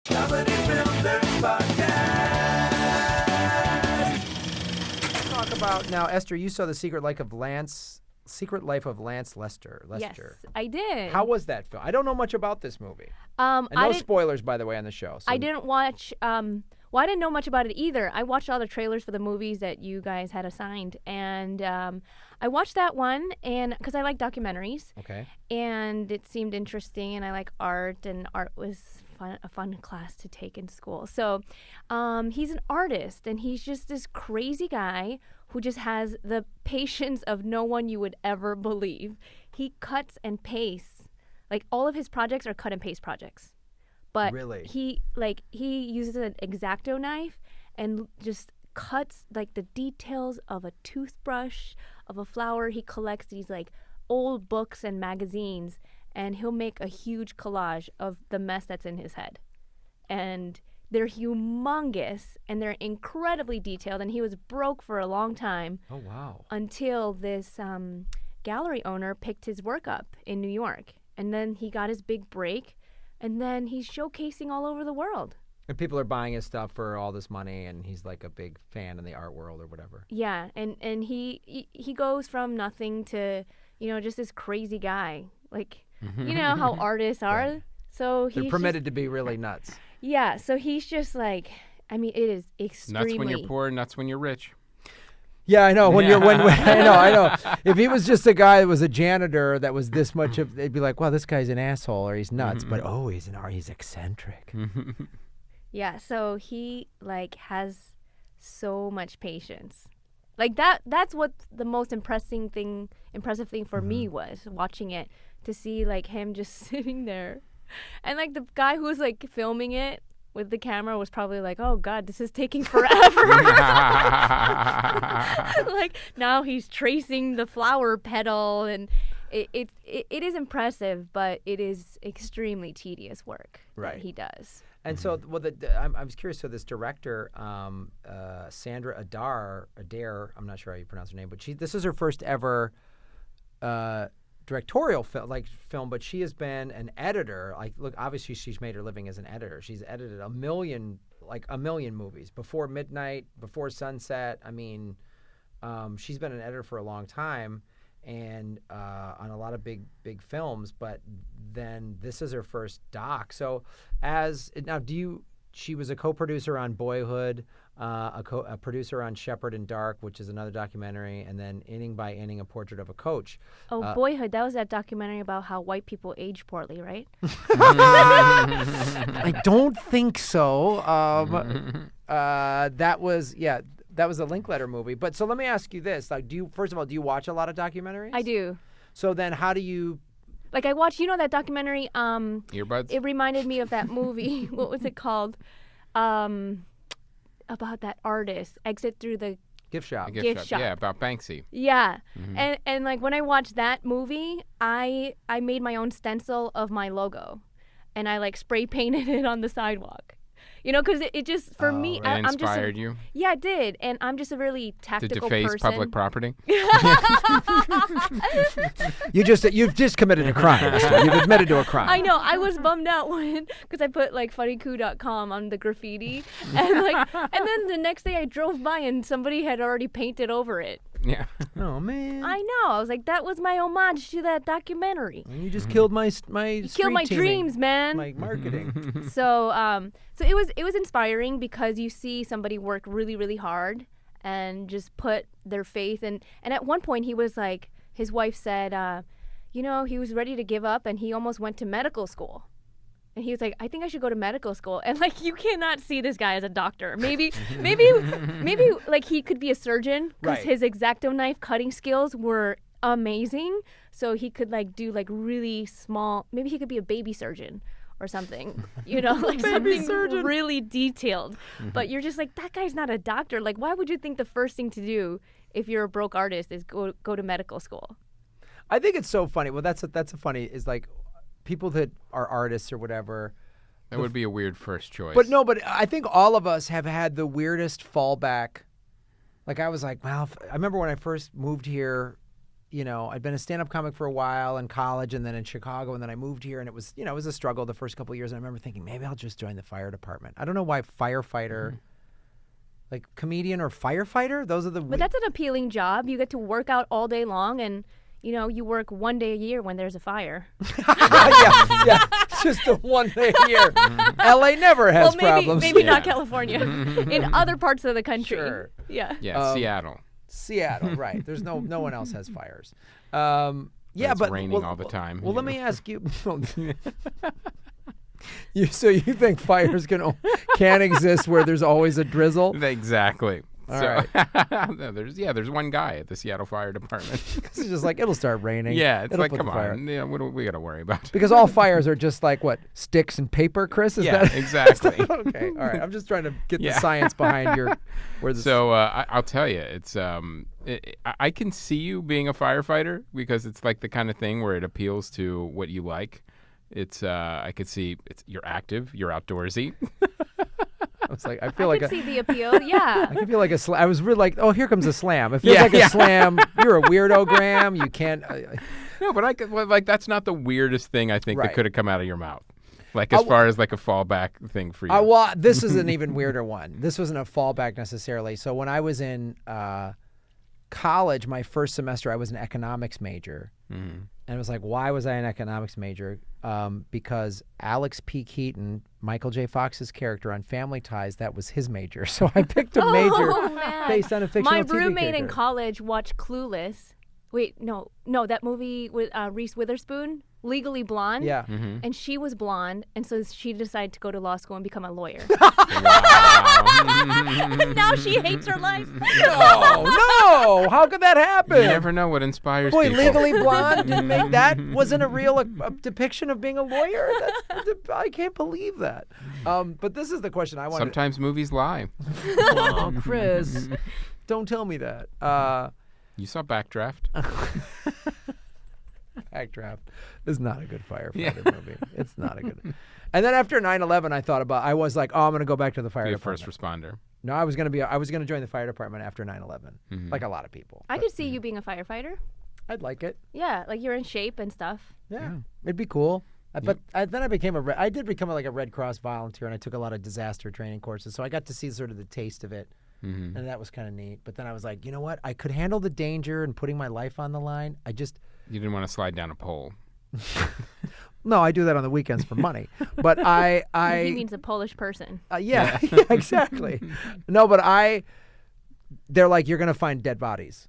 Comedy Film Nerds Podcast. Talk about now, Esther. You saw The Secret Life of Lance Letscher. Yes, I did. How was that film? I don't know much about this movie. I no spoilers, by the way, on the show. So. I didn't watch. Well, I didn't know much about it either. I watched all the trailers for the movies that you guys had assigned, and I watched that one, and because I like documentaries. Okay. And it seemed interesting, and I like art, and art was a fun class to take in school. So, he's an artist, and he's just this crazy guy who just has the patience of no one you would ever believe. He cuts and pastes. Like, all of his projects are cut and paste projects. But really? he uses an X-Acto knife and just cuts like the details of a toothbrush, of a flower. He collects these like old books and magazines, and he'll make a huge collage of the mess that's in his head. And they're humongous, and they're incredibly detailed, and he was broke for a long time. Oh, wow. Until this gallery owner picked his work up in New York. And then he got his big break, and then he's showcasing all over the world. And people are buying his stuff for all this money, and he's like a big fan in the art world or whatever. Yeah, and he goes from nothing to, just this crazy guy. Like, you know how artists are. Right. So they're permitted to be really nuts. Yeah, so he's just like, it is extremely. Nuts when you're poor, nuts when you're rich. Yeah, I know. I know. If he was just a guy that was a janitor that was this much of, they'd be like, "Well, this guy's an asshole or he's nuts." But he's eccentric. Yeah, so he has so much patience. Like that's what the most impressive thing for me was watching it, to see him just sitting there. And the guy who was filming it with the camera was probably like, "Oh God, this is taking forever." Now he's tracing the flower petal, and it is impressive, but it is extremely tedious work that he does. And so, I was curious. So this director, Sandra Adair, I'm not sure how you pronounce her name, but this is her first ever directorial film, but she has been an editor. Obviously she's made her living as an editor. She's edited a million movies. Before Midnight, Before Sunset. I mean, she's been an editor for a long time, and on a lot of big films. But then this is her first doc. So she was a co-producer on Boyhood, a producer on Shepherd in Dark, which is another documentary, and then Inning by Inning, A Portrait of a Coach. Oh, Boyhood, that was that documentary about how white people age poorly, right? I don't think so. That was a Linklater movie. But so let me ask you this: do you watch a lot of documentaries? I do. So then, how do you? I watched, that documentary. Earbuds. It reminded me of that movie. What was it called? About that artist, Exit Through the Gift Shop. Gift Shop. Yeah, about Banksy. Yeah, and when I watched that movie, I made my own stencil of my logo, and I spray painted it on the sidewalk. Because it just, for me, I'm just... inspired you? Yeah, it did. And I'm just a really tactical person. To deface person. public property? You've just committed a crime. You've admitted to a crime. I know. I was bummed out because I put funnyku.com on the graffiti. And then the next day I drove by and somebody had already painted over it. Yeah. Oh, man. I know. I was like, that was my homage to that documentary. And you just killed my You killed my dreams, man. My marketing. So it was inspiring, because you see somebody work really, really hard and just put their faith and at one point he was like, his wife said, he was ready to give up, and he almost went to medical school. And he was like, I think I should go to medical school. And you cannot see this guy as a doctor. Maybe he could be a surgeon, because his X-Acto knife cutting skills were amazing. So he could do really small, maybe he could be a baby surgeon or something, something surgeon. Really detailed. But you're just that guy's not a doctor. Why would you think the first thing to do if you're a broke artist is go to medical school? I think it's so funny. Well, that's a funny is people that are artists or whatever. That would be a weird first choice. But I think all of us have had the weirdest fallback. I was like, well, I remember when I first moved here I'd been a stand-up comic for a while in college and then in Chicago, and then I moved here, and it was, it was a struggle the first couple of years. And I remember thinking, maybe I'll just join the fire department. I don't know why firefighter, like comedian or firefighter, those are the. But that's an appealing job. You get to work out all day long, and you work one day a year when there's a fire. yeah, just a one day a year. LA never has problems. Maybe not California. In other parts of the country. Sure. Yeah. Yeah, Seattle. Seattle, right. There's no one else has fires. It's but raining all the time. Well, let me ask you. So you think fires can exist where there's always a drizzle? Exactly. All so, right. there's one guy at the Seattle Fire Department. It's just like, it'll start raining. Yeah, it's It'll like, put the come fire. on. Yeah, what do we got to worry about? Because all fires are just like, what, sticks and paper, Chris? Is that exactly. okay, all right. I'm just trying to get the science behind where this. So I'll tell you, it's I can see you being a firefighter because it's like the kind of thing where it appeals to what you like. It's I could see you're active, you're outdoorsy. I was like, I feel like I can see the appeal. Yeah. I can feel like a slam. I was really like, oh, here comes a slam. It feels like a slam. You're a weirdo, Graham. You can't. No, but I could like that's not the weirdest thing I think Right. that could have come out of your mouth. Like as far as like a fallback thing for you. Well, this is an even weirder one. This wasn't a fallback necessarily. So when I was in college, my first semester, I was an economics major. Mm-hmm. And it was like, why was I an economics major? Because Alex P. Keaton, Michael J. Fox's character on Family Ties, that was his major. So I picked a major Man. based on a fictional My TV roommate in character. college watched Clueless. Wait, no, that movie with Reese Witherspoon, Legally Blonde. Yeah. Mm-hmm. And she was blonde, and so she decided to go to law school and become a lawyer. And now she hates her life. No! How could that happen? You never know what inspires Boy, people. Legally Blonde didn't make that. Wasn't a real depiction of being a lawyer. I can't believe that. But this is the question I wanted. Sometimes movies lie. Oh, Chris, don't tell me that. You saw Backdraft. Backdraft is not a good firefighter movie. It's not a good. And then after 9/11, I was like, oh, I'm going to go back to the fire Be a department. first responder. No, I was going to join the fire department after 9/11, like a lot of people. I But could see you being a firefighter. I'd like it. Yeah, like you're in shape and stuff. Yeah, it'd be cool. But then I became I did become like a Red Cross volunteer, and I took a lot of disaster training courses, so I got to see sort of the taste of it, and that was kind of neat. But then I was like, you know what? I could handle the danger and putting my life on the line. You didn't want to slide down a pole. No, I do that on the weekends for money. But He means a Polish person. yeah, exactly. No, but they're like, you're gonna find dead bodies.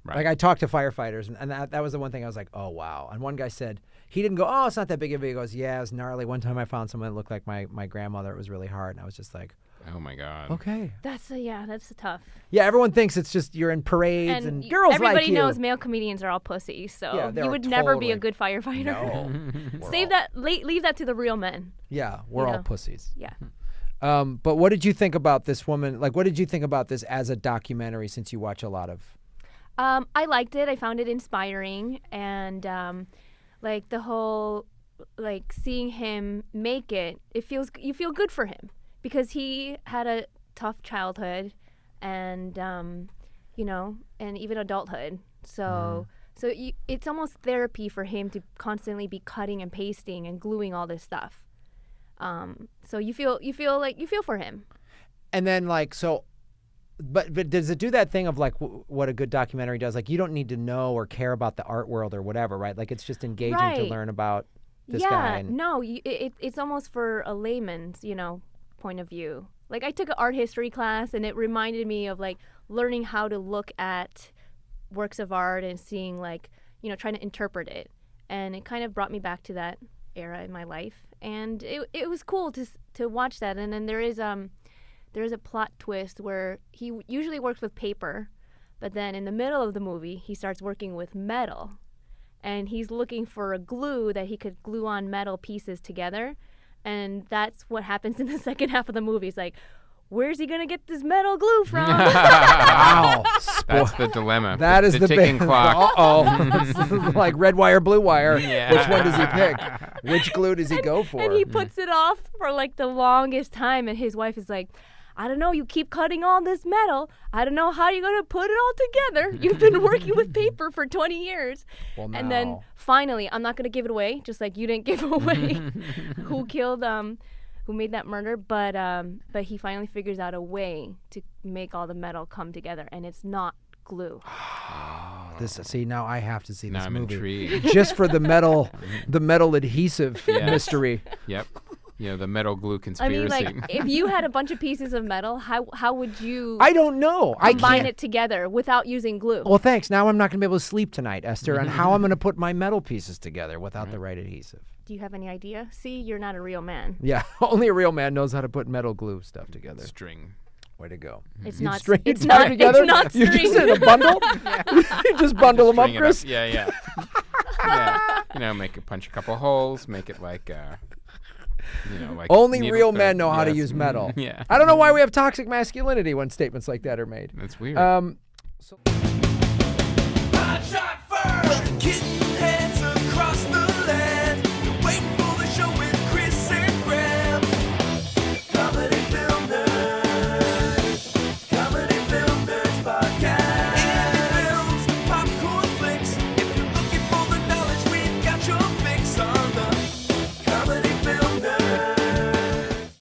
Right. Like I talked to firefighters, and that was the one thing I was like, oh wow. And one guy said he didn't go, oh, it's not that big of a deal. He goes, yeah, it's gnarly. One time I found someone that looked like my grandmother. It was really hard, and I was just like, Oh my God. okay. That's tough. Yeah, everyone thinks it's just you're in parades and y- girls everybody like you. knows male comedians are all pussies, so Yeah, they're you would never be a totally- good firefighter. No. Leave that to the real men. Yeah, we're You all know. pussies. Yeah. But what did you think about this woman? Like, what did you think about this as a documentary? Since you watch a lot of. I liked it. I found it inspiring, and like the whole, like seeing him make it. You feel good for him because he had a tough childhood, and and even adulthood. So it's almost therapy for him to constantly be cutting and pasting and gluing all this stuff. So you feel for him. And then but does it do that thing of like what a good documentary does? Like you don't need to know or care about the art world or whatever, right? Like it's just engaging to Right. learn about this guy. And, No, it's almost for a layman's, point of view. Like I took an art history class, and it reminded me of like learning how to look at works of art and seeing trying to interpret it. And it kind of brought me back to that era in my life, and it was cool to watch that. And then there is a plot twist where he usually works with paper, but then in the middle of the movie he starts working with metal, and he's looking for a glue that he could glue on metal pieces together, and that's what happens in the second half of the movie. It's like, where's he gonna get this metal glue from? wow. That's the dilemma. That is the ticking big clock. Uh-oh. Like red wire, blue wire. Yeah. Which one does he pick? Which glue does he go for? And he puts it off for like the longest time, and his wife is like, I don't know, you keep cutting all this metal. I don't know how you're going to put it all together. You've been working with paper for 20 years. Well, and then now- finally, I'm not going to give it away, just like you didn't give away who killed, who made that murder. But he finally figures out a way to make all the metal come together, and it's not glue. See, now I have to see Now this I'm movie intrigued. just for the metal adhesive Yes. mystery. Yep. The metal glue I conspiracy. mean, like, if you had a bunch of pieces of metal, how would you I don't know. I combine can't. it together without using glue? Well, thanks. Now I'm not going to be able to sleep tonight, Esther, on how I'm going to put my metal pieces together without the right adhesive. Do you have any idea? See, you're not a real man. Yeah, only a real man knows how to put metal glue stuff together. String. Way to go. It's You'd not. string It's it tie not. together? It's not You string. just in a bundle? You just bundle them up, String it Chris? Yeah, yeah. Yeah. Punch a couple holes, make it like, like Only needle real thread. men know how to Yes. use metal. Yeah. I don't know why we have toxic masculinity when statements like that are made. That's weird. Hot shot first.